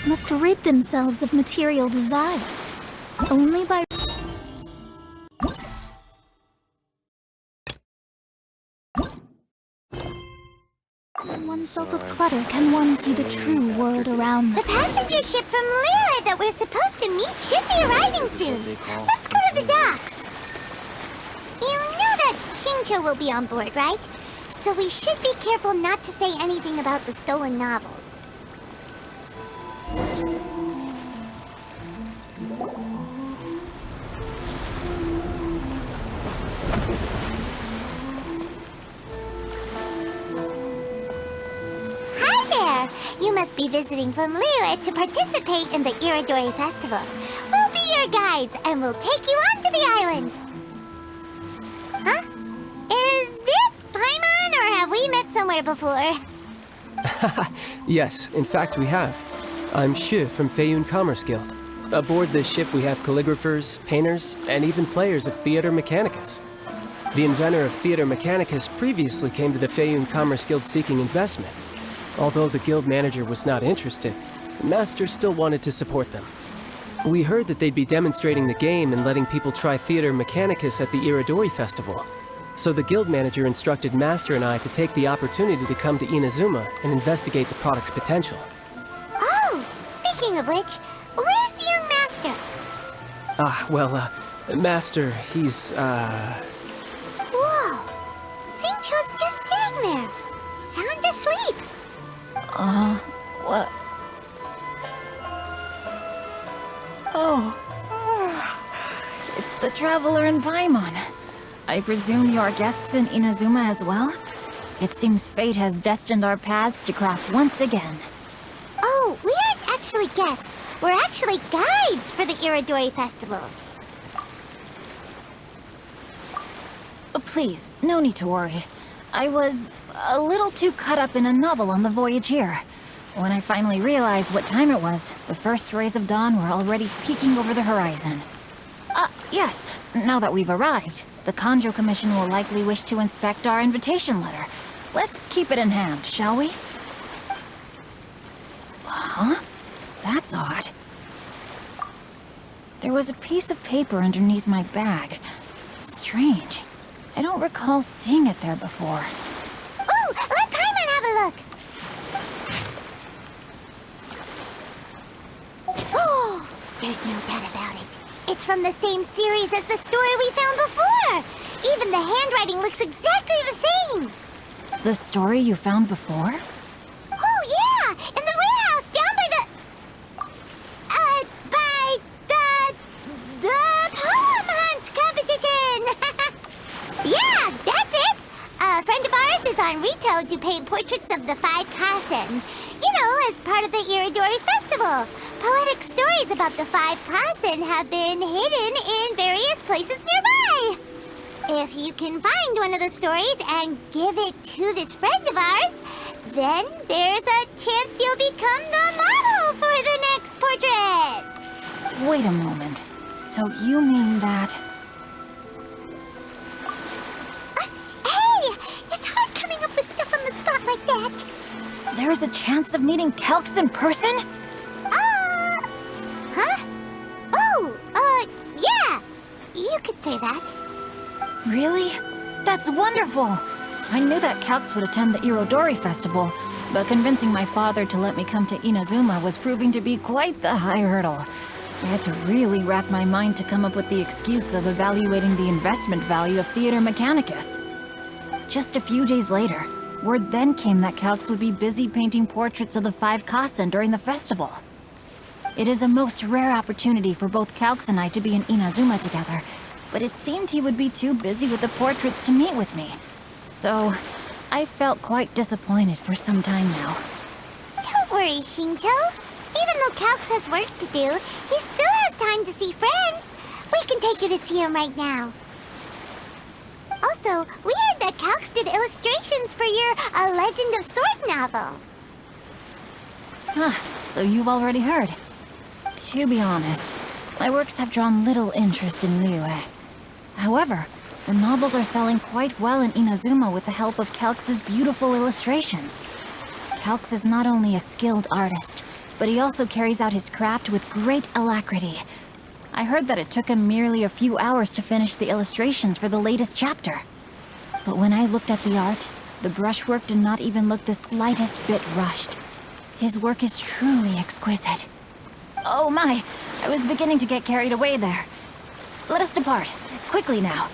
players must rid themselves of material desires. Only by oneself of clutter can one see the true world around them. The passenger ship from Liyue that we're supposed to meet should be arriving soon. Let's go to the docks. You know that Xingqiu will be on board, right? So we should be careful not to say anything about the stolen novels. You must be visiting from Liyue to participate in the Irodori Festival. We'll be your guides, and we'll take you onto the island. Huh? Is it Paimon, or have we met somewhere before? Yes, in fact we have. I'm Xu from Feiyun Commerce Guild. Aboard this ship we have calligraphers, painters, and even players of Theater Mechanicus. The inventor of Theater Mechanicus previously came to the Feiyun Commerce Guild seeking investment. Although the guild manager was not interested, the master still wanted to support them. We heard that they'd be demonstrating the game and letting people try Theater Mechanicus at the Irodori Festival. So the guild manager instructed Master and I to take the opportunity to come to Inazuma and investigate the product's potential. Oh, speaking of which, where's the young master? Master, he's, Whoa! Xingqiu's just sitting there, sound asleep. What? Oh. It's the Traveler and Paimon. I presume you are guests in Inazuma as well? It seems fate has destined our paths to cross once again. Oh, we aren't actually guests. We're actually guides for the Irodori Festival. Please, no need to worry. I was a little too caught up in a novel on the voyage here. When I finally realized what time it was, the first rays of dawn were already peeking over the horizon. Yes, now that we've arrived, the Kanjo Commission will likely wish to inspect our invitation letter. Let's keep it in hand, shall we? Huh? That's odd. There was a piece of paper underneath my bag. Strange. I don't recall seeing it there before. Ooh, let Paimon have a look! Oh, there's no doubt about it. It's from the same series as the story we found before! Even the handwriting looks exactly the same! The story you found before? Oh, yeah! In the warehouse down by the... the poem hunt competition! Yeah, that's it! A friend of ours is on Rito to paint portraits of the 5 Kasen. You know, as part of the Irodori Festival. Poetic stories about the 5 Kasen have been hidden in various places nearby. If you can find one of the stories and give it to this friend of ours, then there's a chance you'll become the model for the next portrait. Wait a moment. So you mean that... Hey! It's hard coming up with stuff on the spot like that. There's a chance of meeting Calx in person? Huh? Oh, yeah! You could say that. Really? That's wonderful! I knew that Calx would attend the Irodori Festival, but convincing my father to let me come to Inazuma was proving to be quite the high hurdle. I had to really rack my mind to come up with the excuse of evaluating the investment value of Theater Mechanicus. Just a few days later, word then came that Calx would be busy painting portraits of the 5 Kasen during the festival. It is a most rare opportunity for both Calx and I to be in Inazuma together, but it seemed he would be too busy with the portraits to meet with me. So, I felt quite disappointed for some time now. Don't worry, Xingqiu. Even though Calx has work to do, he still has time to see friends. We can take you to see him right now. Also, we heard that Calx did illustrations for your A Legend of Sword novel. So you've already heard. To be honest, my works have drawn little interest in Liyue. However, the novels are selling quite well in Inazuma with the help of Calx's beautiful illustrations. Calx is not only a skilled artist, but he also carries out his craft with great alacrity. I heard that it took him merely a few hours to finish the illustrations for the latest chapter. But when I looked at the art, the brushwork did not even look the slightest bit rushed. His work is truly exquisite. Oh my, I was beginning to get carried away there. Let us depart, quickly now.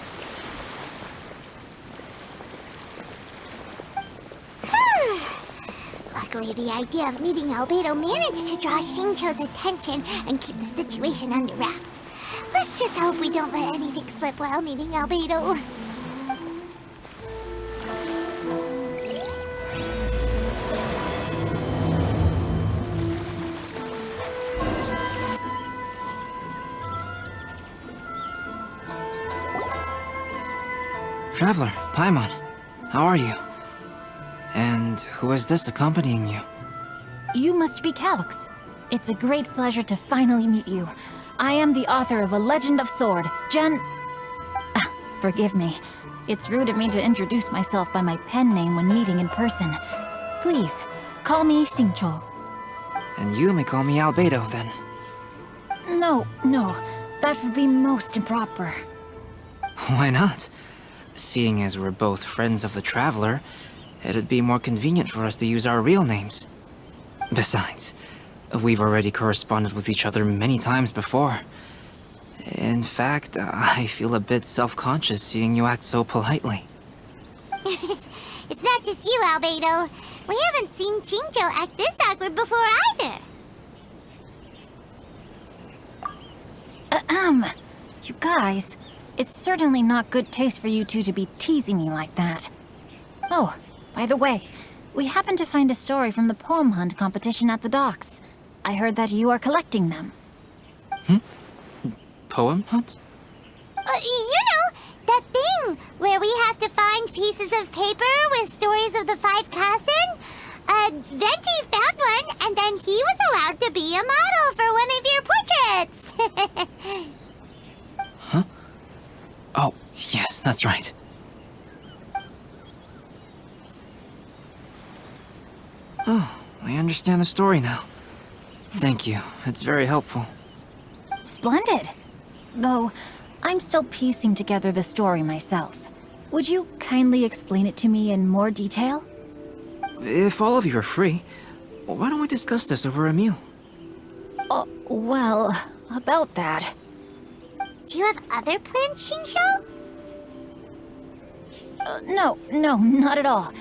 Luckily, the idea of meeting Albedo managed to draw Xingqiu's attention and keep the situation under wraps. Let's just hope we don't let anything slip while meeting Albedo. Traveler, Paimon, how are you? And who is this accompanying you? You must be Calx. It's a great pleasure to finally meet you. I am the author of A Legend of Sword, forgive me. It's rude of me to introduce myself by my pen name when meeting in person. Please, call me Xingqiu. And you may call me Albedo, then. No, that would be most improper. Why not? Seeing as we're both friends of the Traveler, it'd be more convenient for us to use our real names. Besides, we've already corresponded with each other many times before. In fact, I feel a bit self-conscious seeing you act so politely. It's not just you, Albedo. We haven't seen Xingqiu act this awkward before either. You guys, it's certainly not good taste for you two to be teasing me like that. Oh, by the way, we happened to find a story from the poem hunt competition at the docks. I heard that you are collecting them. Poem hunt? You know, that thing where we have to find pieces of paper with stories of the 5 Kassen? Venti found one, and then he was allowed to be a model for one of your portraits. Huh? Oh, yes, that's right. Oh, I understand the story now. Thank you. It's very helpful. Splendid. Though, I'm still piecing together the story myself. Would you kindly explain it to me in more detail? If all of you are free, why don't we discuss this over a meal? Well, about that. Do you have other plans, Xingqiu? No, not at all.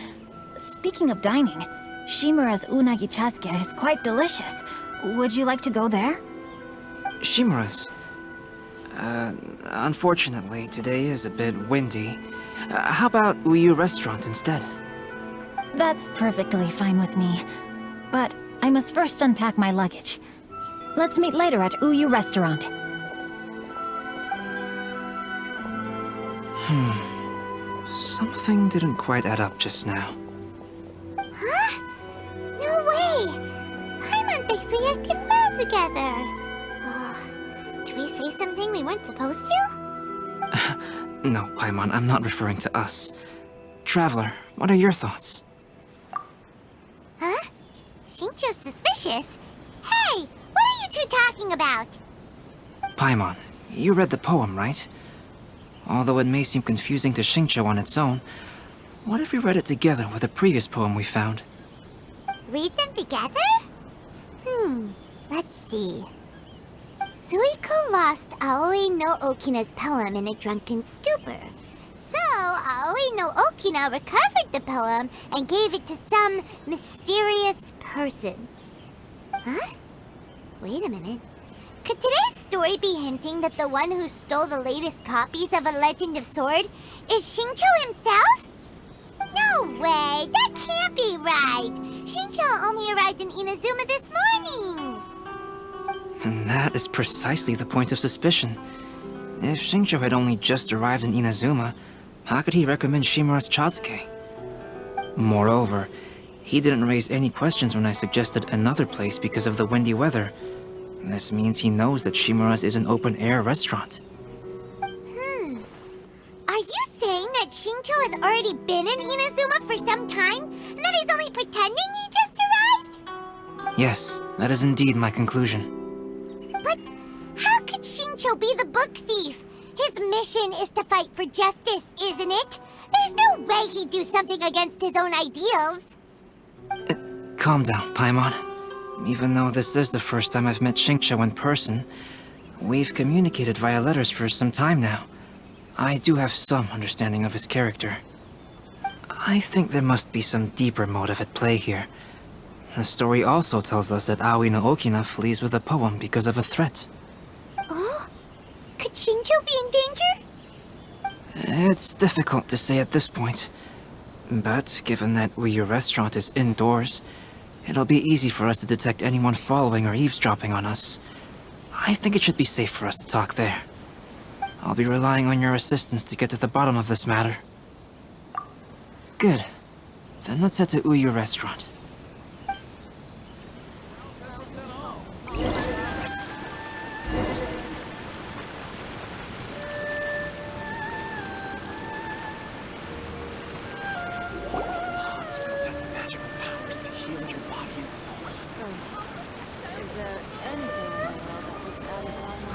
Speaking of dining, Shimura's unagi chasuke is quite delicious. Would you like to go there? Shimura's. Unfortunately, today is a bit windy. How about Uyu Restaurant instead? That's perfectly fine with me. But I must first unpack my luggage. Let's meet later at Uyu Restaurant. Something didn't quite add up just now. Huh? No way! Paimon thinks we had conferred together. Did we say something we weren't supposed to? No, Paimon, I'm not referring to us. Traveler, what are your thoughts? Huh? Xingqiu's suspicious? Hey, what are you two talking about? Paimon, you read the poem, right? Although it may seem confusing to Xingqiu on its own, what if we read it together with a previous poem we found? Read them together? Let's see. Suiko lost Aoi no Okina's poem in a drunken stupor. So, Aoi no Okina recovered the poem and gave it to some mysterious person. Huh? Wait a minute. Could today's story be hinting that the one who stole the latest copies of A Legend of Sword is Xingqiu himself? No way! That can't be right! Xingqiu only arrived in Inazuma this morning! And that is precisely the point of suspicion. If Xingqiu had only just arrived in Inazuma, how could he recommend Shimura's Chasuke? Moreover, he didn't raise any questions when I suggested another place because of the windy weather. This means he knows that Shimura's is an open-air restaurant. Are you saying that Xingqiu has already been in Inazuma for some time, and that he's only pretending he just arrived? Yes, that is indeed my conclusion. But how could Shincho be the book thief? His mission is to fight for justice, isn't it? There's no way he'd do something against his own ideals. Calm down, Paimon. Even though this is the first time I've met Xingqiu in person, we've communicated via letters for some time now. I do have some understanding of his character. I think there must be some deeper motive at play here. The story also tells us that Aoi no Okina flees with a poem because of a threat. Oh? Could Shincho be in danger? It's difficult to say at this point. But given that Uyu Restaurant is indoors, it'll be easy for us to detect anyone following or eavesdropping on us. I think it should be safe for us to talk there. I'll be relying on your assistance to get to the bottom of this matter. Good. Then let's head to Uyu Restaurant.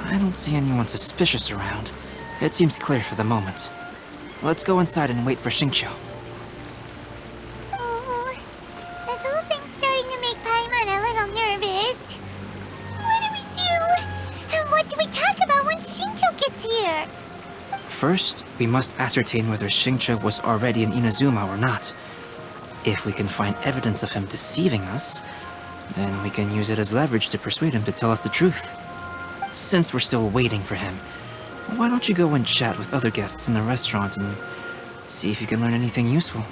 I don't see anyone suspicious around. It seems clear for the moment. Let's go inside and wait for Xingqiu. Oh, this whole thing's starting to make Paimon a little nervous. What do we do? And what do we talk about when Shincho gets here? First, we must ascertain whether Xingqiu was already in Inazuma or not. If we can find evidence of him deceiving us, then we can use it as leverage to persuade him to tell us the truth. Since we're still waiting for him, why don't you go and chat with other guests in the restaurant and see if you can learn anything useful?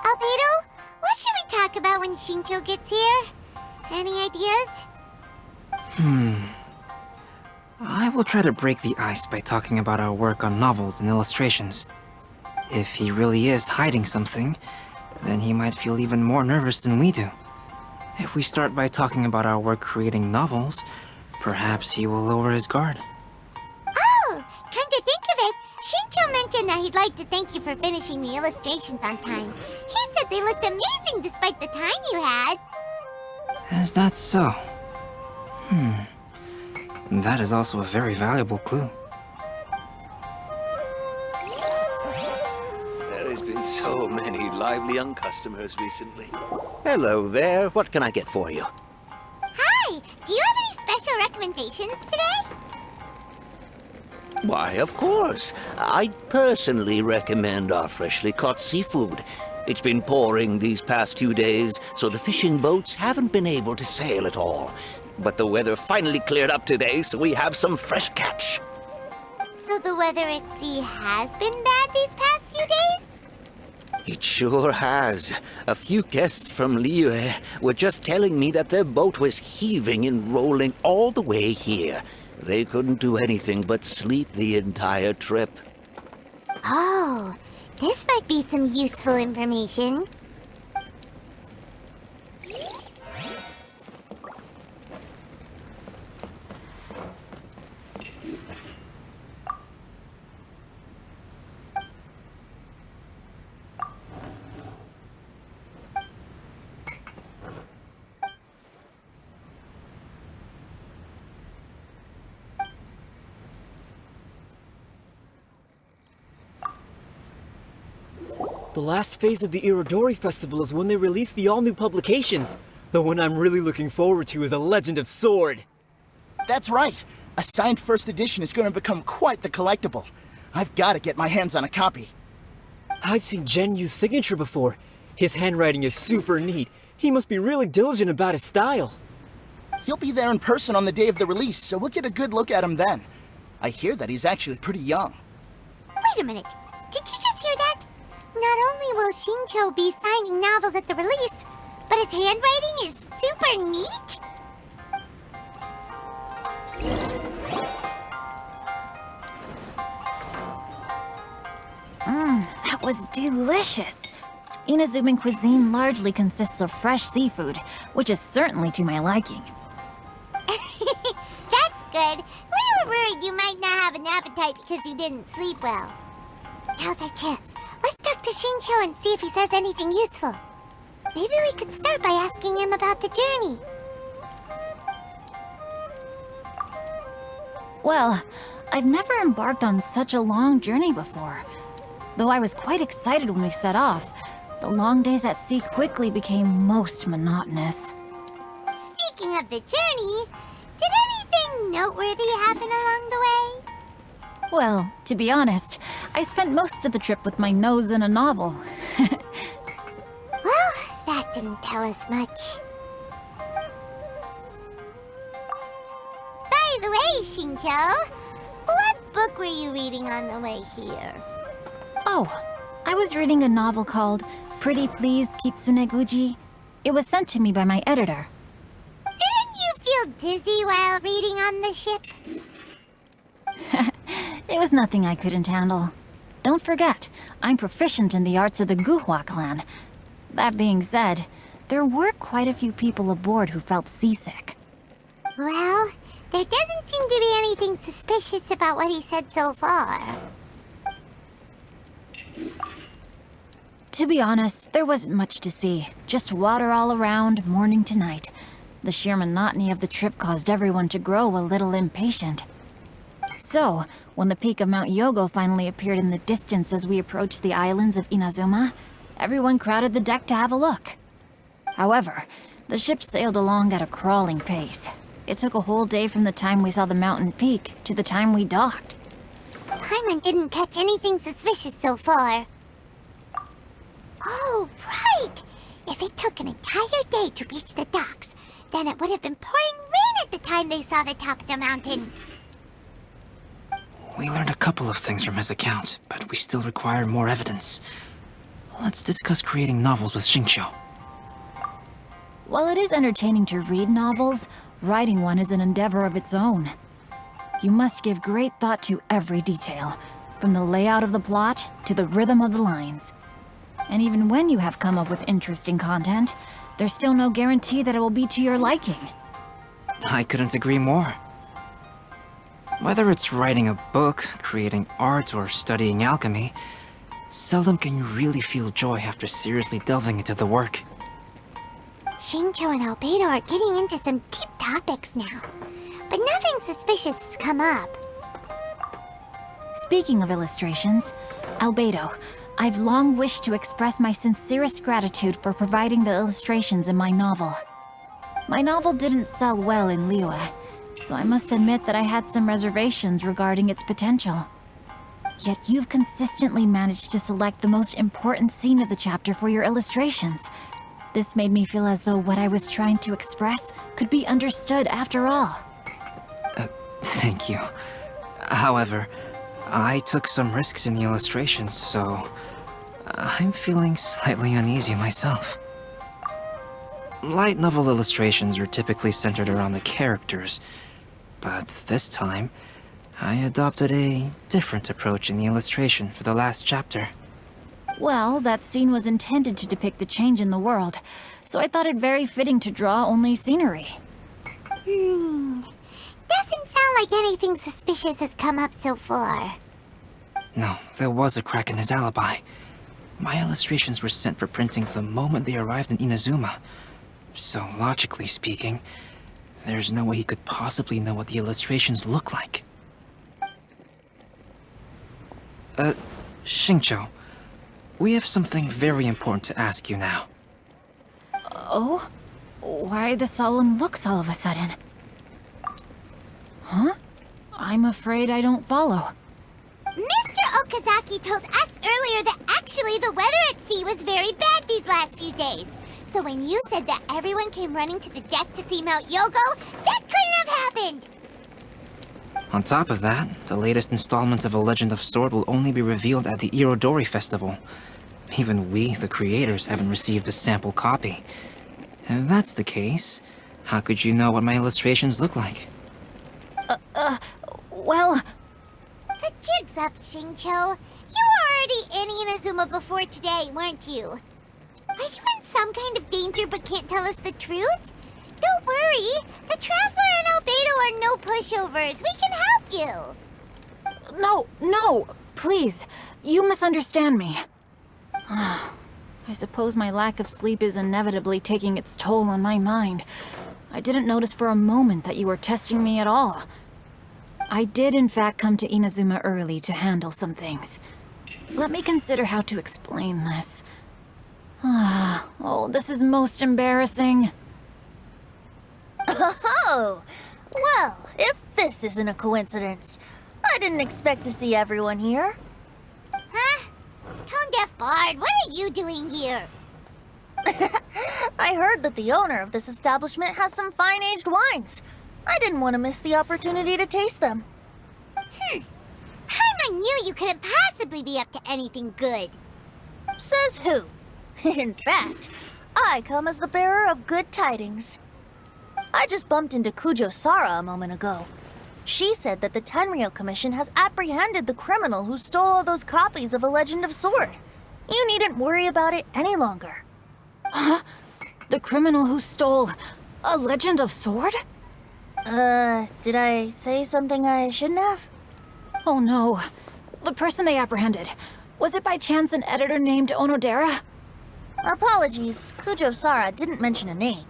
Albedo, what should we talk about when Shincho gets here? Any ideas? I will try to break the ice by talking about our work on novels and illustrations. If he really is hiding something, then he might feel even more nervous than we do. If we start by talking about our work creating novels, perhaps he will lower his guard. Oh, come to think of it, Shincho mentioned that he'd like to thank you for finishing the illustrations on time. He said they looked amazing despite the time you had. Is that so? That is also a very valuable clue. There has been so many lively young customers recently. Hello there, what can I get for you? Hi, do you have any special recommendations today? Why, of course. I personally recommend our freshly caught seafood. It's been pouring these past few days, so the fishing boats haven't been able to sail at all. But the weather finally cleared up today, so we have some fresh catch. So the weather at sea has been bad these past few days? It sure has. A few guests from Liyue were just telling me that their boat was heaving and rolling all the way here. They couldn't do anything but sleep the entire trip. Oh, this might be some useful information. The last phase of the Irodori Festival is when they release the all-new publications. The one I'm really looking forward to is A Legend of Sword. That's right. A signed first edition is going to become quite the collectible. I've got to get my hands on a copy. I've seen Genyu's signature before. His handwriting is super neat. He must be really diligent about his style. He'll be there in person on the day of the release, so we'll get a good look at him then. I hear that he's actually pretty young. Wait a minute, did you just hear that? Not only will Shincho be signing novels at the release, but his handwriting is super neat? That was delicious. Inazuman cuisine largely consists of fresh seafood, which is certainly to my liking. That's good. We were worried you might not have an appetite because you didn't sleep well. Now's our chance. Let's talk to Xingqiu and see if he says anything useful. Maybe we could start by asking him about the journey. Well, I've never embarked on such a long journey before. Though I was quite excited when we set off, the long days at sea quickly became most monotonous. Speaking of the journey, did anything noteworthy happen along the way? Well, to be honest, I spent most of the trip with my nose in a novel. Well, that didn't tell us much. By the way, Xingqiu, what book were you reading on the way here? Oh, I was reading a novel called Pretty Please Kitsune Guji. It was sent to me by my editor. Didn't you feel dizzy while reading on the ship? It was nothing I couldn't handle. Don't forget, I'm proficient in the arts of the Guhua clan. That being said, there were quite a few people aboard who felt seasick. Well, there doesn't seem to be anything suspicious about what he said so far. To be honest, there wasn't much to see. Just water all around, morning to night. The sheer monotony of the trip caused everyone to grow a little impatient. So, when the peak of Mount Yogo finally appeared in the distance as we approached the islands of Inazuma, everyone crowded the deck to have a look. However, the ship sailed along at a crawling pace. It took a whole day from the time we saw the mountain peak to the time we docked. Paimon didn't catch anything suspicious so far. Oh, right! If it took an entire day to reach the docks, then it would have been pouring rain at the time they saw the top of the mountain. We learned a couple of things from his account, but we still require more evidence. Let's discuss creating novels with Xingqiu. While it is entertaining to read novels, writing one is an endeavor of its own. You must give great thought to every detail, from the layout of the plot to the rhythm of the lines. And even when you have come up with interesting content, there's still no guarantee that it will be to your liking. I couldn't agree more. Whether it's writing a book, creating art, or studying alchemy, seldom can you really feel joy after seriously delving into the work. Xingqiu and Albedo are getting into some deep topics now, but nothing suspicious has come up. Speaking of illustrations, Albedo, I've long wished to express my sincerest gratitude for providing the illustrations in my novel. My novel didn't sell well in Liyue, so I must admit that I had some reservations regarding its potential. Yet you've consistently managed to select the most important scene of the chapter for your illustrations. This made me feel as though what I was trying to express could be understood after all. Thank you. However, I took some risks in the illustrations, so I'm feeling slightly uneasy myself. Light novel illustrations are typically centered around the characters, but this time, I adopted a different approach in the illustration for the last chapter. Well, that scene was intended to depict the change in the world, so I thought it very fitting to draw only scenery. Doesn't sound like anything suspicious has come up so far. No, there was a crack in his alibi. My illustrations were sent for printing the moment they arrived in Inazuma. So, logically speaking, there's no way he could possibly know what the illustrations look like. Xingqiu, we have something very important to ask you now. Oh? Why the solemn looks all of a sudden? Huh? I'm afraid I don't follow. Mr. Okazaki told us earlier that actually the weather at sea was very bad these last few days. So when you said that everyone came running to the deck to see Mount Yogo, that couldn't have happened! On top of that, the latest installment of A Legend of Sword will only be revealed at the Irodori Festival. Even we, the creators, haven't received a sample copy. If that's the case, how could you know what my illustrations look like? Well... The jig's up, Xingqiu. You already in Inazuma before today, weren't you? Are you in some kind of danger but can't tell us the truth? Don't worry. The Traveler and Albedo are no pushovers. We can help you. No, please. You misunderstand me. I suppose my lack of sleep is inevitably taking its toll on my mind. I didn't notice for a moment that you were testing me at all. I did in fact come to Inazuma early to handle some things. Let me consider how to explain this. Oh, this is most embarrassing. Oh, well, if this isn't a coincidence, I didn't expect to see everyone here. Huh? Tone-deaf Bard, what are you doing here? I heard that the owner of this establishment has some fine-aged wines. I didn't want to miss the opportunity to taste them. Paimon knew you couldn't possibly be up to anything good. Says who? In fact, I come as the bearer of good tidings. I just bumped into Kujo Sara a moment ago. She said that the Tenryou Commission has apprehended the criminal who stole all those copies of A Legend of Sword. You needn't worry about it any longer. Huh? The criminal who stole A Legend of Sword? Did I say something I shouldn't have? Oh no. The person they apprehended. Was it by chance an editor named Onodera? Apologies, Kujo Sara didn't mention a name.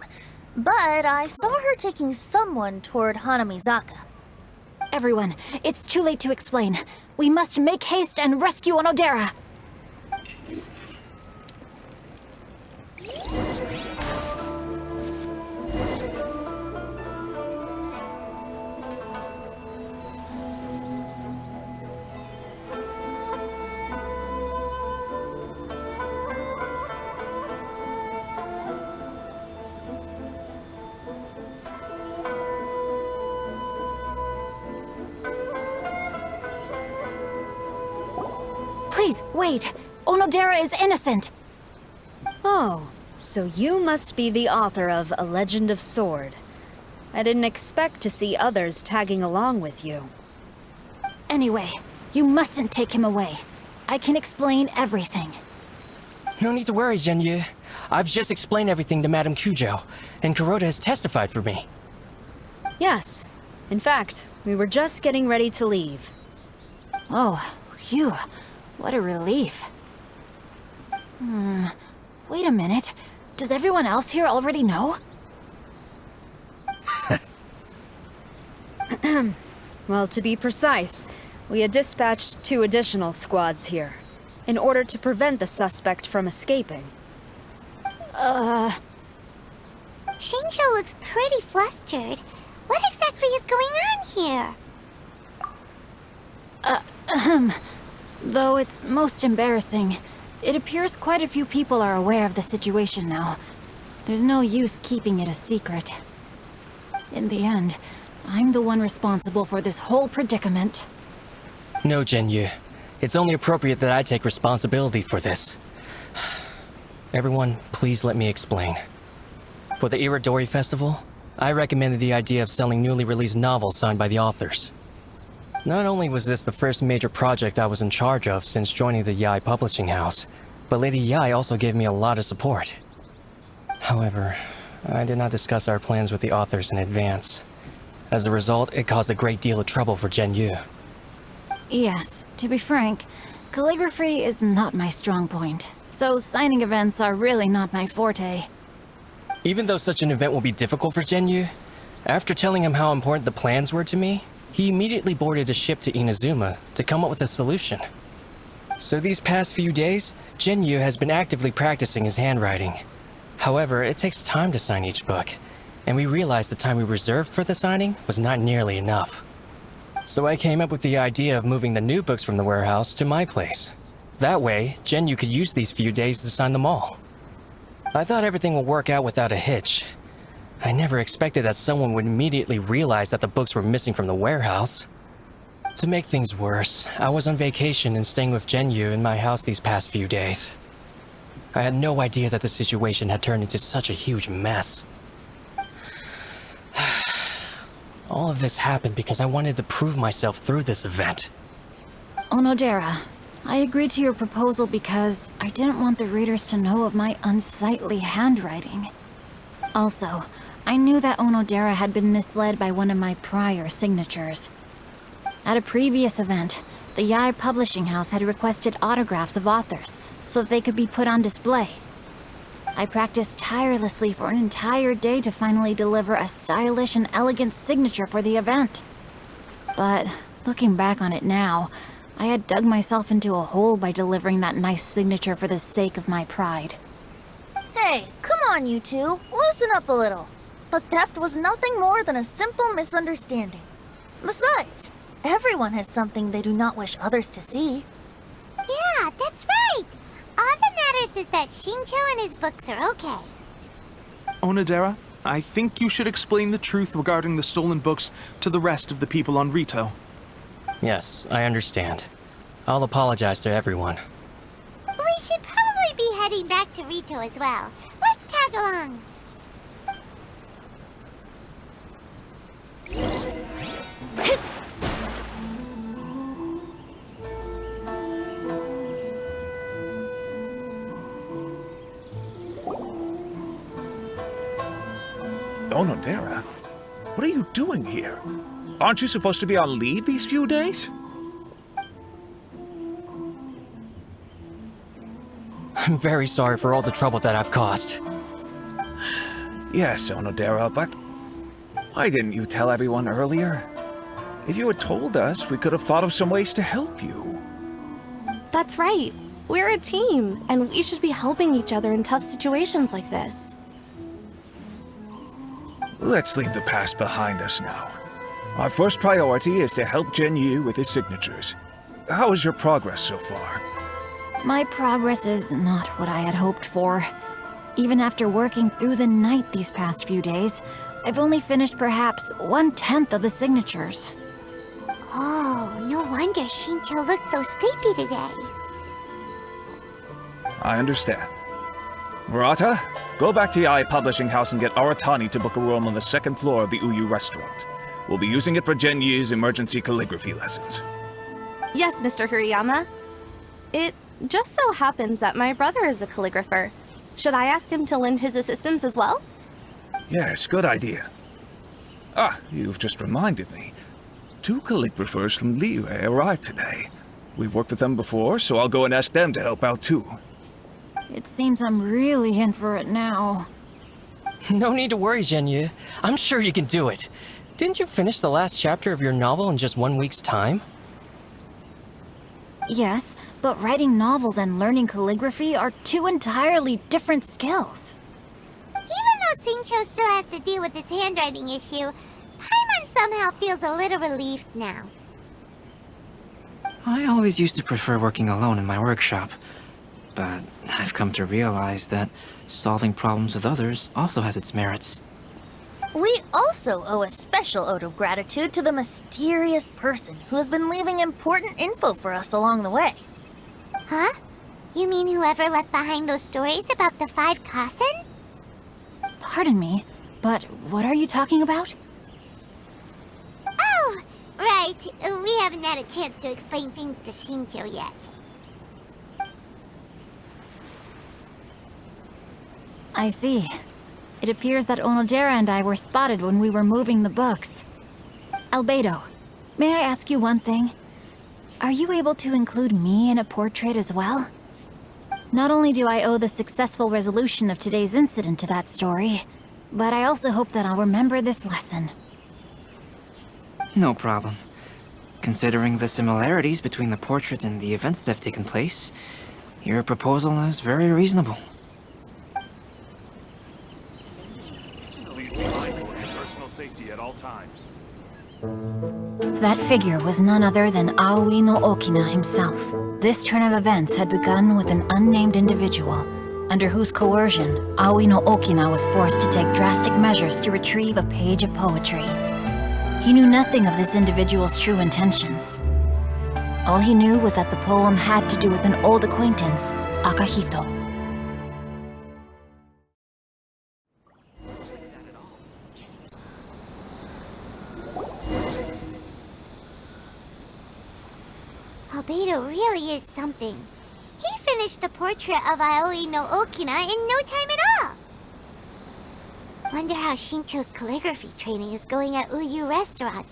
But I saw her taking someone toward Hanamizaka. Everyone, it's too late to explain. We must make haste and rescue Onodera. Please, wait! Onodera is innocent! Oh, so you must be the author of A Legend of Sword. I didn't expect to see others tagging along with you. Anyway, you mustn't take him away. I can explain everything. No need to worry, Zhenyu. I've just explained everything to Madame Kujo, and Kuroda has testified for me. Yes. In fact, we were just getting ready to leave. Oh, phew. What a relief. Wait a minute. Does everyone else here already know? Well, to be precise, we had dispatched 2 additional squads here, in order to prevent the suspect from escaping. Xingqiu looks pretty flustered. What exactly is going on here? Though it's most embarrassing, it appears quite a few people are aware of the situation now. There's no use keeping it a secret. In the end, I'm the one responsible for this whole predicament. No, Zhenyu. It's only appropriate that I take responsibility for this. Everyone, please let me explain. For the Irodori Festival, I recommended the idea of selling newly released novels signed by the authors. Not only was this the first major project I was in charge of since joining the Yae publishing house, but Lady Yae also gave me a lot of support. However, I did not discuss our plans with the authors in advance. As a result, it caused a great deal of trouble for Zhenyu. Yes, to be frank, calligraphy is not my strong point, so signing events are really not my forte. Even though such an event will be difficult for Zhenyu, after telling him how important the plans were to me, he immediately boarded a ship to Inazuma to come up with a solution. So these past few days, Zhenyu has been actively practicing his handwriting. However, it takes time to sign each book, and we realized the time we reserved for the signing was not nearly enough. So I came up with the idea of moving the new books from the warehouse to my place. That way, Zhenyu could use these few days to sign them all. I thought everything would work out without a hitch. I never expected that someone would immediately realize that the books were missing from the warehouse. To make things worse, I was on vacation and staying with Zhenyu in my house these past few days. I had no idea that the situation had turned into such a huge mess. All of this happened because I wanted to prove myself through this event. Onodera, I agreed to your proposal because I didn't want the readers to know of my unsightly handwriting. Also, I knew that Onodera had been misled by one of my prior signatures. At a previous event, the Yae Publishing House had requested autographs of authors so that they could be put on display. I practiced tirelessly for an entire day to finally deliver a stylish and elegant signature for the event. But looking back on it now, I had dug myself into a hole by delivering that nice signature for the sake of my pride. Hey, come on, you two. Loosen up a little. The theft was nothing more than a simple misunderstanding. Besides, everyone has something they do not wish others to see. Yeah, that's right. All that matters is that Shincho and his books are okay. Onodera, I think you should explain the truth regarding the stolen books to the rest of the people on Rito. Yes, I understand. I'll apologize to everyone. We should probably be heading back to Rito as well. Let's tag along. Onodera? What are you doing here? Aren't you supposed to be on leave these few days? I'm very sorry for all the trouble that I've caused. Yes, Onodera, but why didn't you tell everyone earlier? If you had told us, we could have thought of some ways to help you. That's right. We're a team, and we should be helping each other in tough situations like this. Let's leave the past behind us now. Our first priority is to help Genyu with his signatures. How is your progress so far? My progress is not what I had hoped for. Even after working through the night these past few days, I've only finished perhaps 1/10 of the signatures. Oh, no wonder Shincho looked so sleepy today. I understand. Murata, go back to Yae Publishing House and get Aratani to book a room on the second floor of the Uyu restaurant. We'll be using it for Genyu's emergency calligraphy lessons. Yes, Mr. Hirayama. It just so happens that my brother is a calligrapher. Should I ask him to lend his assistance as well? Yes, good idea. Ah, you've just reminded me. 2 calligraphers from Liyue arrived today. We've worked with them before, so I'll go and ask them to help out too. It seems I'm really in for it now. No need to worry, Genyu. I'm sure you can do it. Didn't you finish the last chapter of your novel in just 1 week's time? Yes, but writing novels and learning calligraphy are 2 entirely different skills. Even though Shincho still has to deal with his handwriting issue, Paimon somehow feels a little relieved now. I always used to prefer working alone in my workshop, but I've come to realize that solving problems with others also has its merits. We also owe a special ode of gratitude to the mysterious person who has been leaving important info for us along the way. Huh? You mean whoever left behind those stories about the 5 Kasen? Pardon me, but what are you talking about? Oh, right. We haven't had a chance to explain things to Shincho yet. I see. It appears that Onodera and I were spotted when we were moving the books. Albedo, may I ask you one thing? Are you able to include me in a portrait as well? Not only do I owe the successful resolution of today's incident to that story, but I also hope that I'll remember this lesson. No problem. Considering the similarities between the portrait and the events that have taken place, your proposal is very reasonable. Safety at all times. That figure was none other than Aoi no Okina himself. This turn of events had begun with an unnamed individual, under whose coercion, Aoi no Okina was forced to take drastic measures to retrieve a page of poetry. He knew nothing of this individual's true intentions. All he knew was that the poem had to do with an old acquaintance, Akahito. Albedo really is something. He finished the portrait of Aoi no Okina in no time at all. Wonder how Shincho's calligraphy training is going at Uyu Restaurant.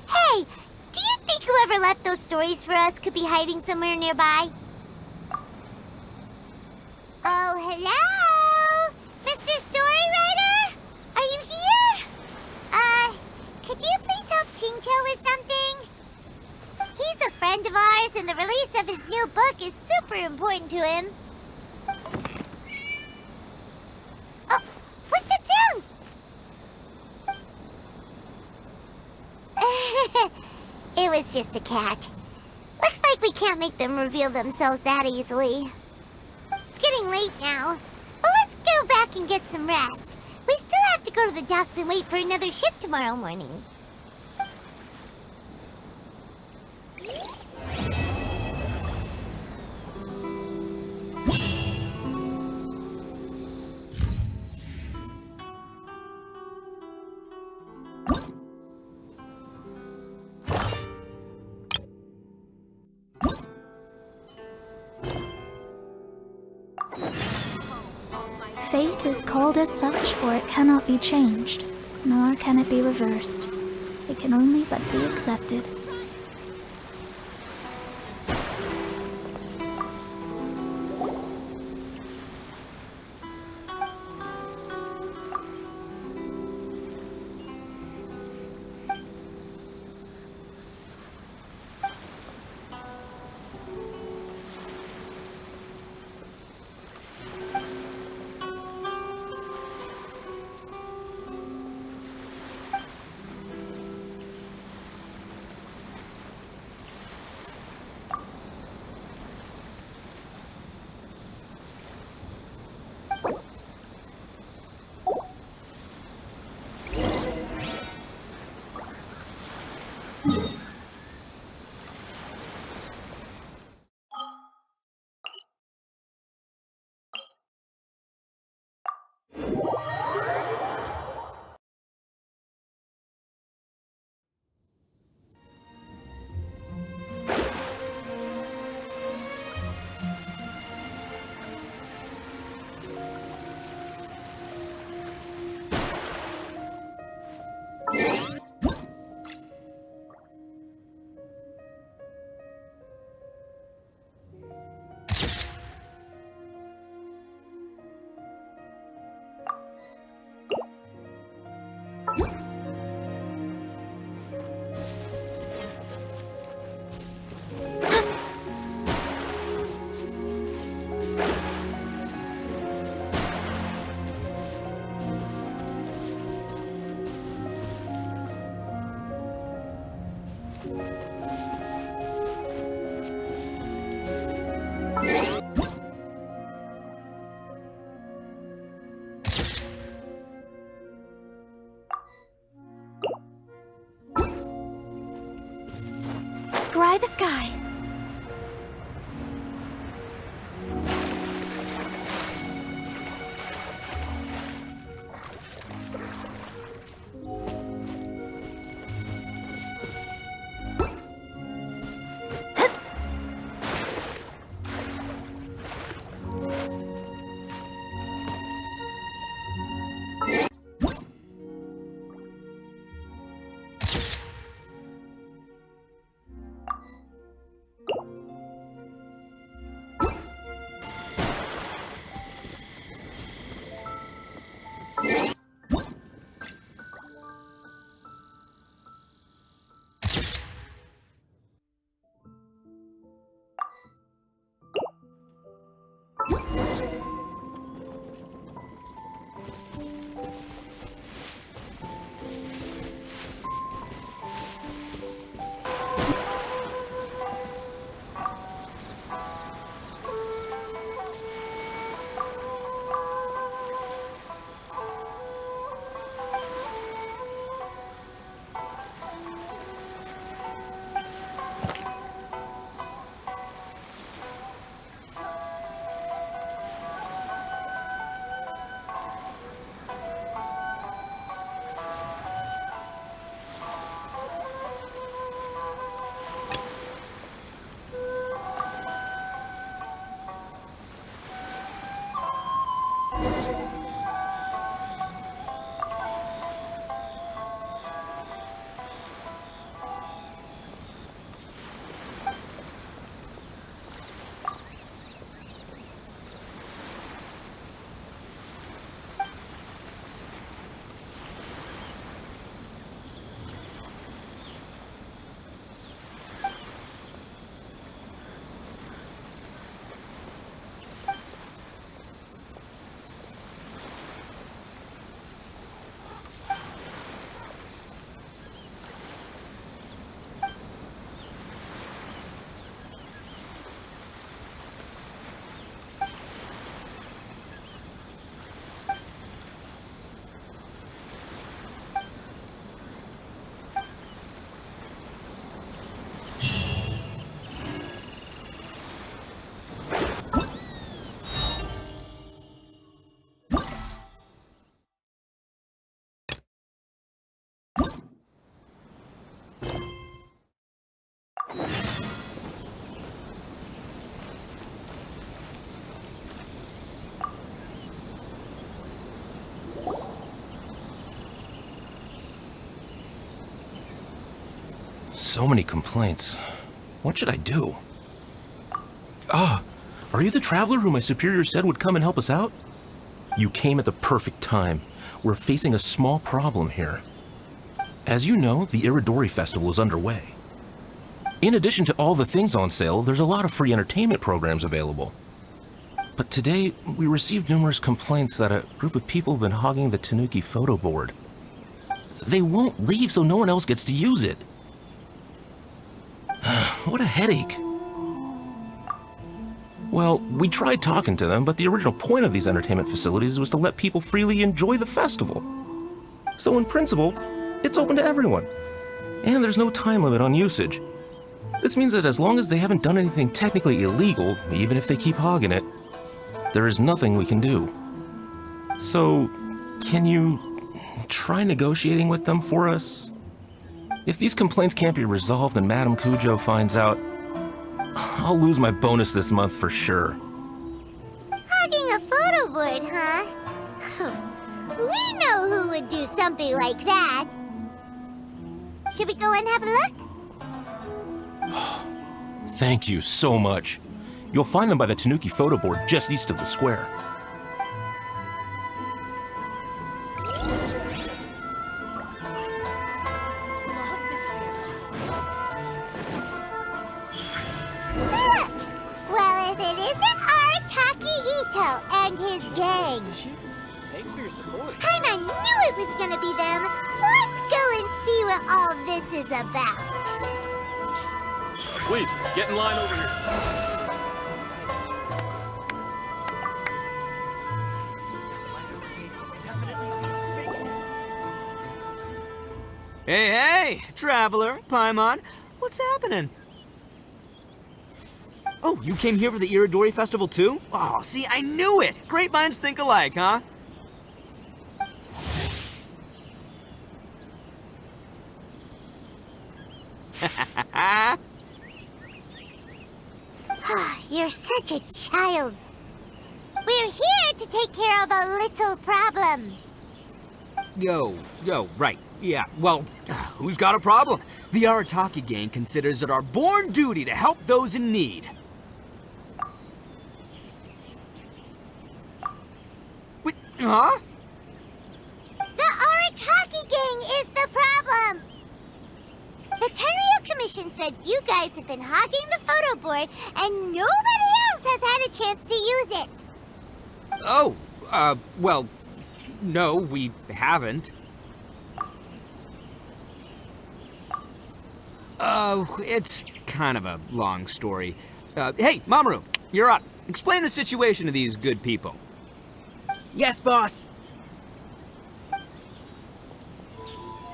Hey, do you think whoever left those stories for us could be hiding somewhere nearby? Oh, hello? Mr. Storywriter? Are you here? Could you please help Shincho with something? He's a friend of ours, and the release of his new book is super important to him. Oh, what's that sound? It was just a cat. Looks like we can't make them reveal themselves that easily. It's getting late now. Well, let's go back and get some rest. We still have to go to the docks and wait for another ship tomorrow morning. Fate is called as such, for it cannot be changed, nor can it be reversed. It can only but be accepted. Scry the sky. So many complaints. What should I do? Ah, are you the traveler who my superior said would come and help us out? You came at the perfect time. We're facing a small problem here. As you know, the Irodori Festival is underway. In addition to all the things on sale, there's a lot of free entertainment programs available. But today, we received numerous complaints that a group of people have been hogging the Tanuki photo board. They won't leave so no one else gets to use it. What a headache. Well, we tried talking to them, but the original point of these entertainment facilities was to let people freely enjoy the festival. So in principle, it's open to everyone. And there's no time limit on usage. This means that as long as they haven't done anything technically illegal, even if they keep hogging it, there is nothing we can do. So, can you try negotiating with them for us? If these complaints can't be resolved and Madame Kujo finds out, I'll lose my bonus this month for sure. Hogging a photo board, huh? We know who would do something like that. Should we go and have a look? Thank you so much. You'll find them by the Tanuki photo board just east of the square. Well, if it isn't Arataki Ito and his gang. Thanks for your support. I knew it was gonna be them. Let's go and see what all this is about. Please, get in line over here. Hey, Traveler, Paimon, what's happening? Oh, you came here for the Irodori Festival too? Oh, see, I knew it! Great minds think alike, huh? You're such a child. We're here to take care of a little problem. Yo, right. Yeah, well, who's got a problem? The Arataki gang considers it our born duty to help those in need. Wait, huh? The Arataki gang is the problem. The Tenryou Commission said you guys have been hogging the photo board and nobody else has had a chance to use it. Oh, well, no, we haven't. It's kind of a long story. Hey, Mamoru, you're up. Explain the situation to these good people. Yes, boss.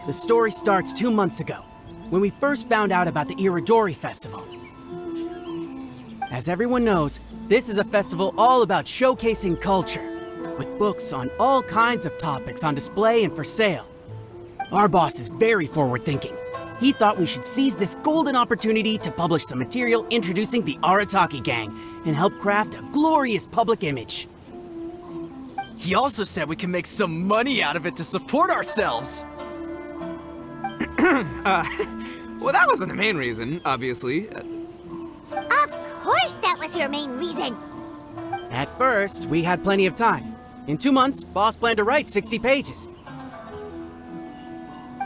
The story starts 2 months ago, when we first found out about the Irodori Festival. As everyone knows, this is a festival all about showcasing culture, with books on all kinds of topics on display and for sale. Our boss is very forward-thinking. He thought we should seize this golden opportunity to publish some material introducing the Arataki gang and help craft a glorious public image. He also said we can make some money out of it to support ourselves. Well, that wasn't the main reason, obviously. Of course that was your main reason. At first, we had plenty of time. In 2 months, boss planned to write 60 pages.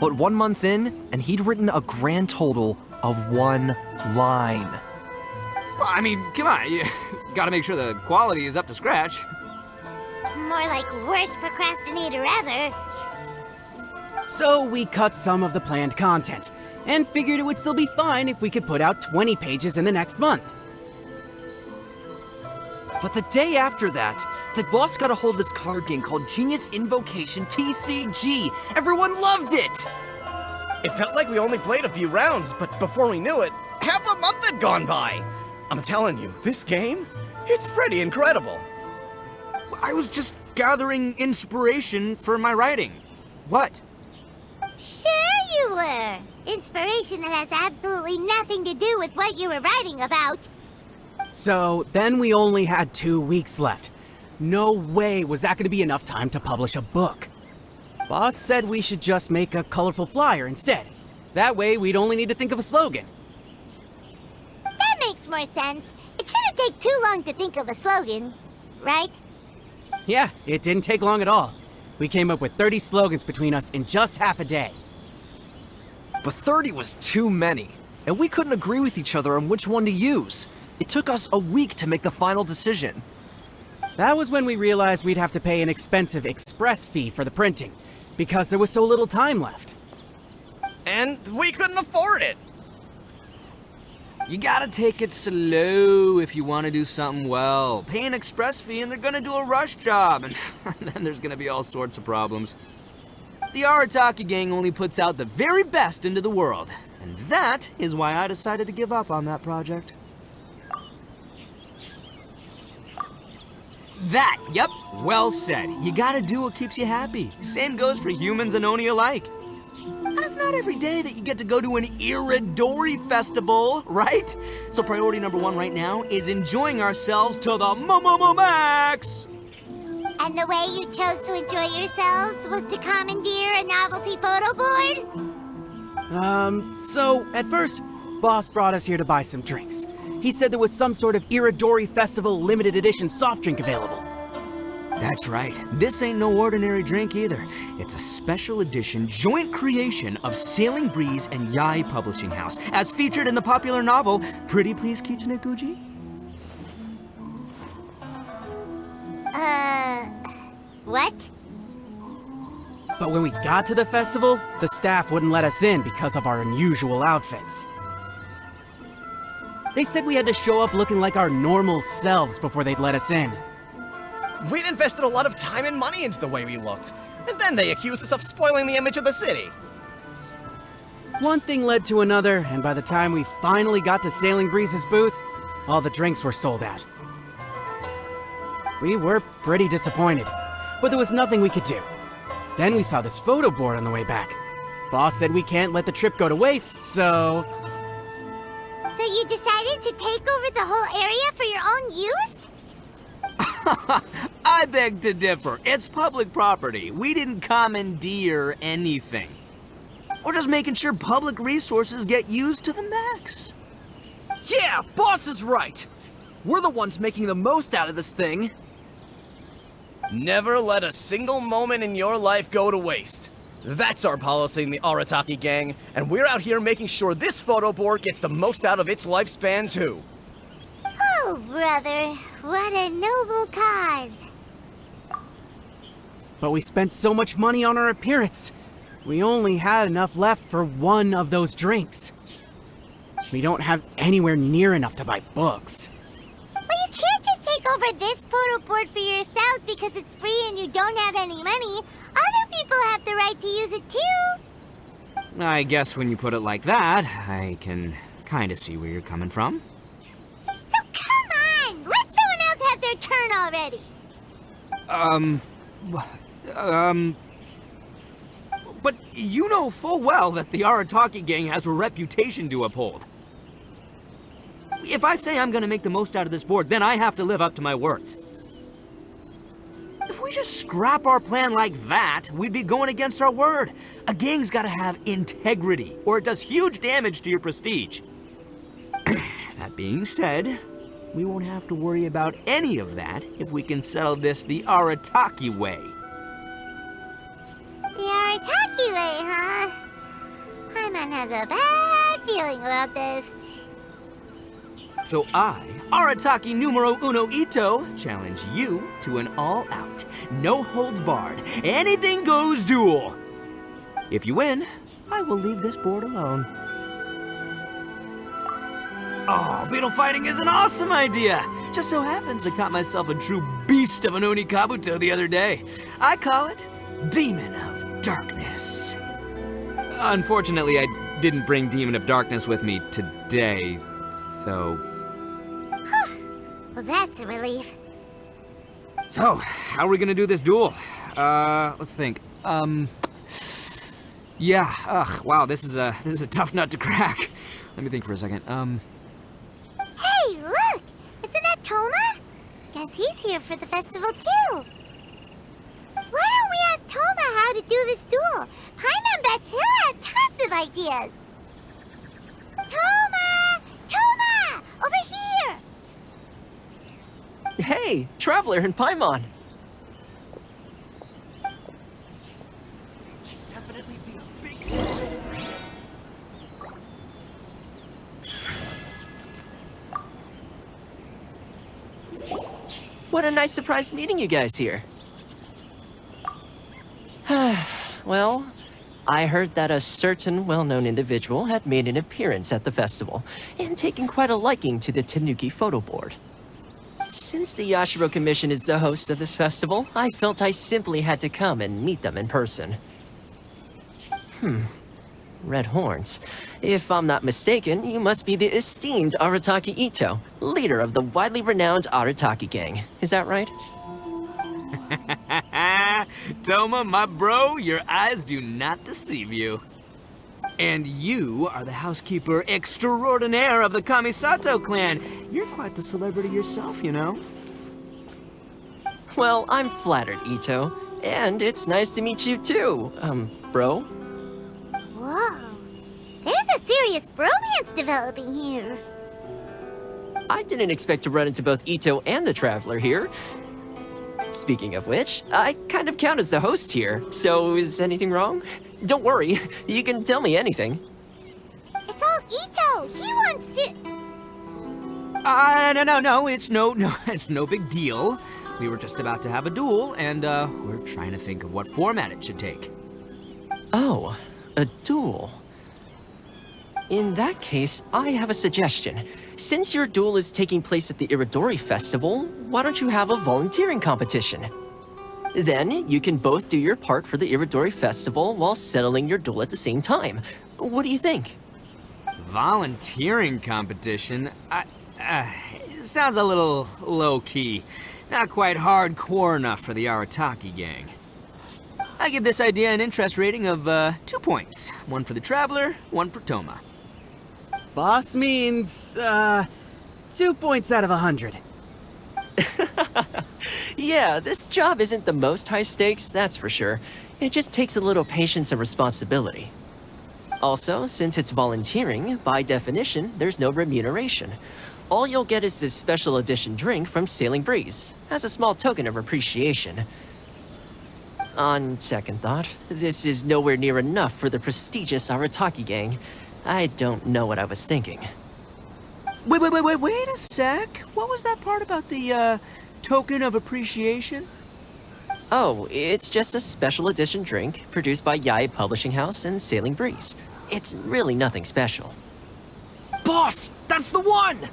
But 1 month in, and he'd written a grand total of 1 line. Well, I mean, come on, you gotta make sure the quality is up to scratch. More like worst procrastinator ever. So we cut some of the planned content, and figured it would still be fine if we could put out 20 pages in the next month. But the day after that, the boss got a hold of this card game called Genius Invocation TCG. Everyone loved it! It felt like we only played a few rounds, but before we knew it, half a month had gone by. I'm telling you, this game, it's pretty incredible. I was just gathering inspiration for my writing. What? Sure you were. Inspiration that has absolutely nothing to do with what you were writing about. So then we only had 2 weeks left. No way was that going to be enough time to publish a book. Boss said we should just make a colorful flyer instead. That way, we'd only need to think of a slogan. That makes more sense. It shouldn't take too long to think of a slogan, right? Yeah, it didn't take long at all. We came up with 30 slogans between us in just half a day. But 30 was too many, and we couldn't agree with each other on which one to use. It took us a week to make the final decision. That was when we realized we'd have to pay an expensive express fee for the printing, because there was so little time left. And we couldn't afford it. You gotta take it slow if you want to do something well. Pay an express fee and they're gonna do a rush job, and then there's gonna be all sorts of problems. The Arataki gang only puts out the very best into the world, and that is why I decided to give up on that project. That, yep, well said. You gotta do what keeps you happy. Same goes for humans and Oni alike. And it's not every day that you get to go to an Irodori festival, right? So priority number 1 right now is enjoying ourselves to the max! And the way you chose to enjoy yourselves was to commandeer a novelty photo board? So at first, Boss brought us here to buy some drinks. He said there was some sort of Irodori Festival limited edition soft drink available. That's right. This ain't no ordinary drink either. It's a special edition joint creation of Sailing Breeze and Yai Publishing House, as featured in the popular novel Pretty Please Kitsune Kuji. What? But when we got to the festival, the staff wouldn't let us in because of our unusual outfits. They said we had to show up looking like our normal selves before they'd let us in. We'd invested a lot of time and money into the way we looked, and then they accused us of spoiling the image of the city. One thing led to another, and by the time we finally got to Sailing Breeze's booth, all the drinks were sold out. We were pretty disappointed, but there was nothing we could do. Then we saw this photo board on the way back. Boss said we can't let the trip go to waste, so... So you decided to take over the whole area for your own use? I beg to differ. It's public property. We didn't commandeer anything. We're just making sure public resources get used to the max. Yeah, Boss is right. We're the ones making the most out of this thing. Never let a single moment in your life go to waste. That's our policy in the Arataki gang, and we're out here making sure this photo board gets the most out of its lifespan too. Oh, brother, what a noble cause. But we spent so much money on our appearance. We only had enough left for one of those drinks. We don't have anywhere near enough to buy books. Well, you can't just take over this photo board for yourselves because it's free and you don't have any money. Other people have the right to use it too. I guess when you put it like that, I can kind of see where you're coming from. So come on! Let someone else have their turn already! But you know full well that the Arataki gang has a reputation to uphold. If I say I'm gonna make the most out of this board, then I have to live up to my words. If we just scrap our plan like that, we'd be going against our word. A gang's gotta have integrity, or it does huge damage to your prestige. That being said, we won't have to worry about any of that if we can settle this the Arataki way. The Arataki way, huh? Paimon has a bad feeling about this. So I, Arataki numero uno Ito, challenge you to an all-out, no-holds-barred, anything-goes duel. If you win, I will leave this board alone. Oh, beetle fighting is an awesome idea! Just so happens I caught myself a true beast of an Oni Kabuto the other day. I call it Demon of Darkness. Unfortunately, I didn't bring Demon of Darkness with me today, so... Well, that's a relief. So, how are we gonna do this duel? Let's think. Yeah, wow, this is a tough nut to crack. Let me think for a second. Hey, look! Isn't that Toma? Guess he's here for the festival too. Why don't we ask Toma how to do this duel? Paimon bets he'll have tons of ideas. Hey, Traveler and Paimon. What a nice surprise meeting you guys here. Well, I heard that a certain well-known individual had made an appearance at the festival and taken quite a liking to the Tanuki photo board. Since the Yashiro Commission is the host of this festival, I felt I simply had to come and meet them in person. Red horns. If I'm not mistaken, you must be the esteemed Arataki Ito, leader of the widely renowned Arataki gang. Is that right? Toma, my bro, your eyes do not deceive you. And you are the housekeeper extraordinaire of the Kamisato clan. You're quite the celebrity yourself, you know. Well, I'm flattered, Ito. And it's nice to meet you too, bro. Whoa. There's a serious bromance developing here. I didn't expect to run into both Ito and the Traveler here. Speaking of which, I kind of count as the host here, so is anything wrong? Don't worry, you can tell me anything. It's all Ito. He wants to... No, it's no big deal. We were just about to have a duel, and we're trying to think of what format it should take. Oh, a duel. In that case, I have a suggestion. Since your duel is taking place at the Irodori Festival, why don't you have a volunteering competition? Then you can both do your part for the Irodori Festival while settling your duel at the same time. What do you think? Volunteering competition? It sounds a little low-key. Not quite hardcore enough for the Arataki gang. I give this idea an interest rating of 2 points. One for the Traveler, one for Toma. Boss means, 2 points out of 100. Yeah, this job isn't the most high stakes, that's for sure. It just takes a little patience and responsibility. Also, since it's volunteering, by definition, there's no remuneration. All you'll get is this special edition drink from Sailing Breeze, as a small token of appreciation. On second thought, this is nowhere near enough for the prestigious Arataki gang. I don't know what I was thinking. Wait a sec. What was that part about the, token of appreciation? Oh, it's just a special edition drink produced by Yae Publishing House and Sailing Breeze. It's really nothing special. Boss, that's the one!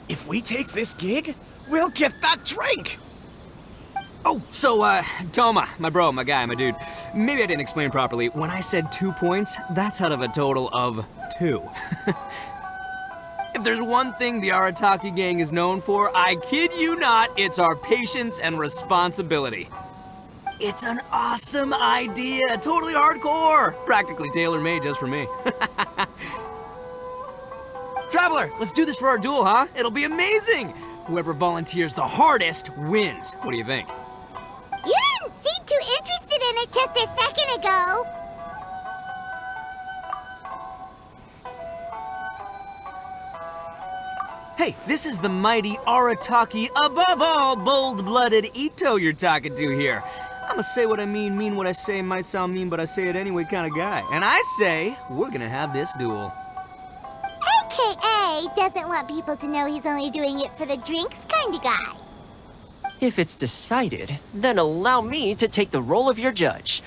If we take this gig, we'll get that drink! Oh, so, Toma, my bro, my guy, my dude. Maybe I didn't explain properly. When I said 2 points, that's out of a total of 2. If there's one thing the Arataki gang is known for, I kid you not, it's our patience and responsibility. It's an awesome idea, totally hardcore, practically tailor-made just for me. Traveler, let's do this for our duel, huh? It'll be amazing! Whoever volunteers the hardest wins. What do you think? You didn't seem too interested in it just a second ago. Hey, this is the mighty Arataki, above all bold-blooded Ito you're talking to here. I'ma say what I mean what I say, might sound mean, but I say it anyway kind of guy. And I say, we're gonna have this duel. AKA doesn't want people to know he's only doing it for the drinks kind of guy. If it's decided, then allow me to take the role of your judge.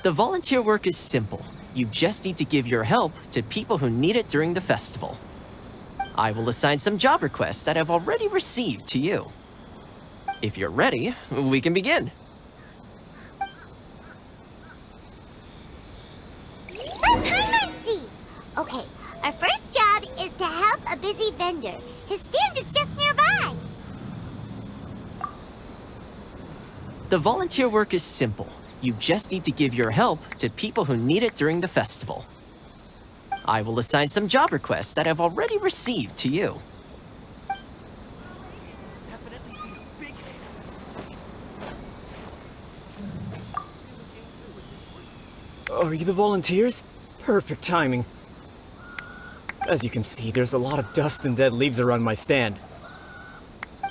The volunteer work is simple. You just need to give your help to people who need it during the festival. I will assign some job requests that I've already received to you. If you're ready, we can begin. Okay, our first job is to help a busy vendor. His stand is just nearby. The volunteer work is simple. You just need to give your help to people who need it during the festival. I will assign some job requests that I've already received to you. Are you the volunteers? Perfect timing. As you can see, there's a lot of dust and dead leaves around my stand.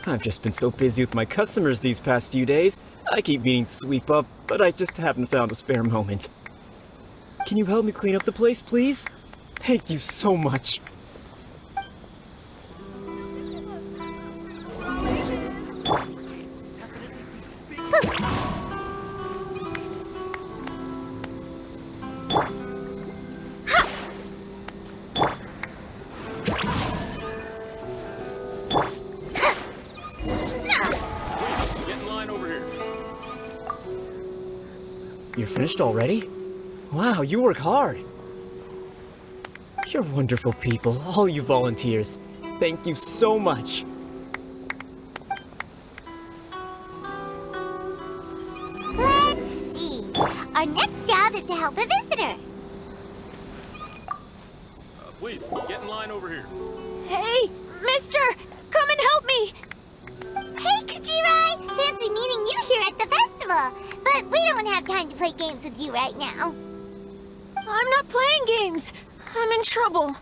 I've just been so busy with my customers these past few days. I keep meaning to sweep up, but I just haven't found a spare moment. Can you help me clean up the place, please? Thank you so much. You're finished already? Wow, you work hard. You're wonderful people, all you volunteers. Thank you so much. Let's see. Our next job is to help a visitor. Please, get in line over here. Hey, mister! Come and help me! Hey, Kujirai! Fancy meeting you here at the festival. But we don't have time to play games with you right now. I'm not playing games. I'm in trouble.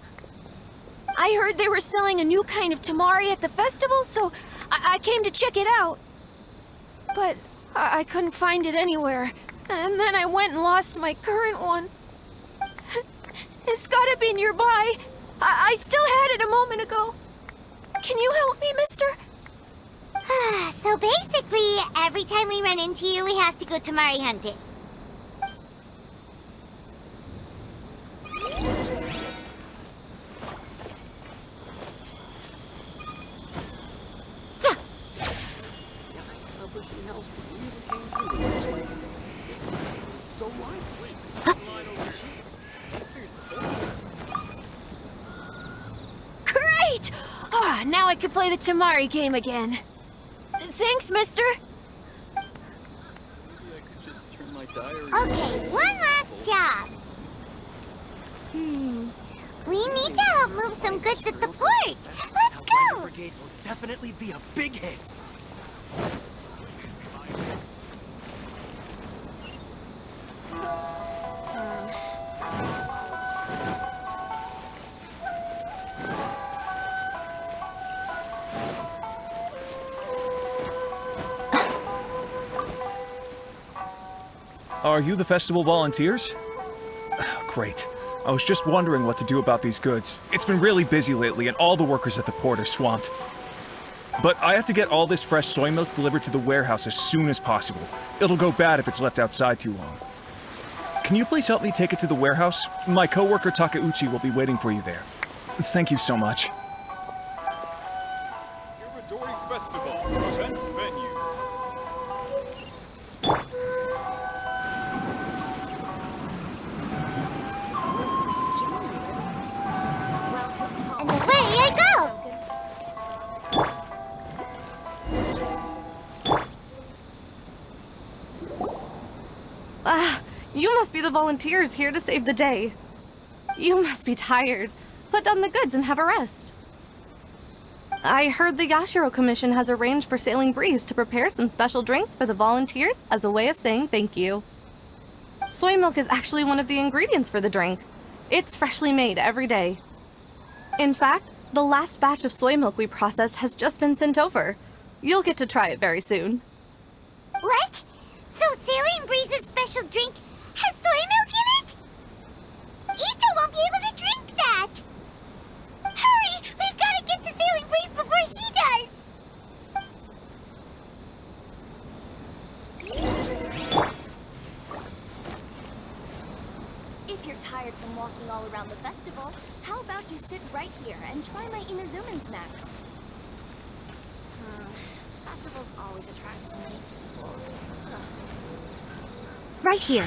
I heard they were selling a new kind of tamari at the festival, so I came to check it out. But I couldn't find it anywhere. And then I went and lost my current one. It's gotta be nearby. I still had it a moment ago. Can you help me, mister? So basically, every time we run into you, we have to go tamari hunting. Great! Now I can play the tamari game again. Thanks, mister. Okay, one last job. We need to help move some goods at the port. Let's go! Brigade will definitely be a big hit. Are you the festival volunteers? Great. I was just wondering what to do about these goods. It's been really busy lately, and all the workers at the port are swamped. But I have to get all this fresh soy milk delivered to the warehouse as soon as possible. It'll go bad if it's left outside too long. Can you please help me take it to the warehouse? My coworker Takeuchi will be waiting for you there. Thank you so much. Iridori Festival, event venue. And away I go! You must be the volunteers here to save the day. You must be tired. Put down the goods and have a rest. I heard the Yashiro Commission has arranged for Sailing Breeze to prepare some special drinks for the volunteers as a way of saying thank you. Soy milk is actually one of the ingredients for the drink. It's freshly made every day. In fact, the last batch of soy milk we processed has just been sent over. You'll get to try it very soon. What? So Sailing Breeze's special drink has soy milk in it? Ito won't be able to drink that! Hurry! We've got to get to Sailing Breeze before he does! If you're tired from walking all around the festival, how about you sit right here and try my Inazuman snacks? Festivals always attract so many people. Right here.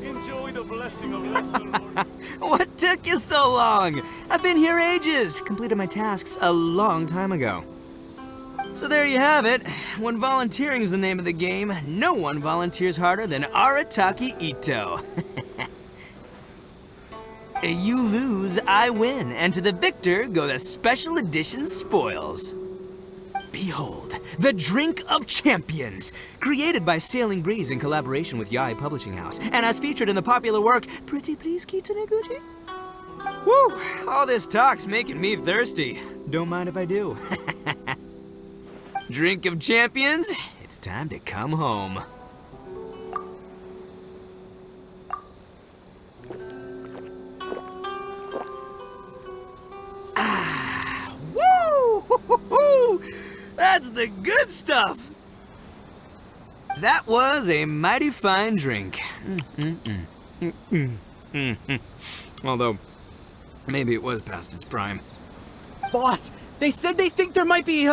Enjoy the blessing of Lesser Lord. What took you so long? I've been here ages. Completed my tasks a long time ago. So there you have it. When volunteering is the name of the game, no one volunteers harder than Arataki Ito. You lose, I win, and to the victor go the special edition spoils. Behold, the Drink of Champions, created by Sailing Breeze in collaboration with Yae Publishing House, and as featured in the popular work, Pretty Please Kitsune Guji? Woo! All this talk's making me thirsty. Don't mind if I do. Drink of Champions, it's time to come home. Woo! That's the good stuff! That was a mighty fine drink. Although, maybe it was past its prime. Boss, they said they think there might be,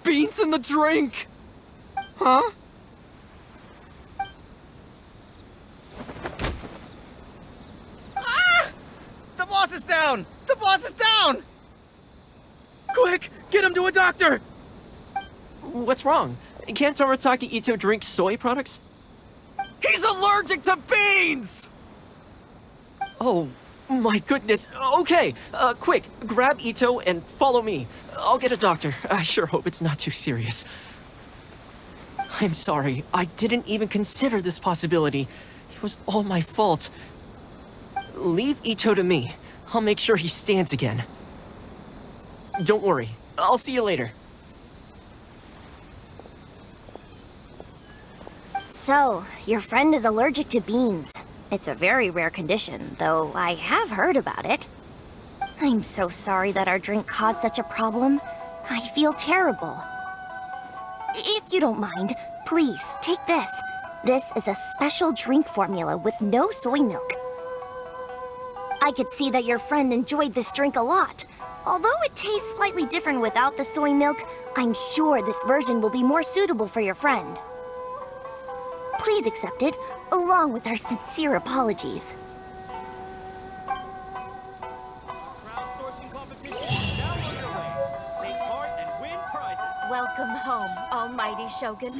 beans in the drink! Huh? Ah! The boss is down! The boss is down! Quick, get him to a doctor! What's wrong? Can't Arataki Ito drink soy products? He's allergic to beans! Oh, my goodness. Okay, quick, grab Ito and follow me. I'll get a doctor. I sure hope it's not too serious. I'm sorry. I didn't even consider this possibility. It was all my fault. Leave Ito to me. I'll make sure he stands again. Don't worry. I'll see you later. So, your friend is allergic to beans. It's a very rare condition, though I have heard about it. I'm so sorry that our drink caused such a problem. I feel terrible. If you don't mind, please take this. This is a special drink formula with no soy milk. I could see that your friend enjoyed this drink a lot. Although it tastes slightly different without the soy milk, I'm sure this version will be more suitable for your friend. Please accept it, along with our sincere apologies. Crowdsourcing competition is now underway. Take part and win prizes. Welcome home, almighty Shogun.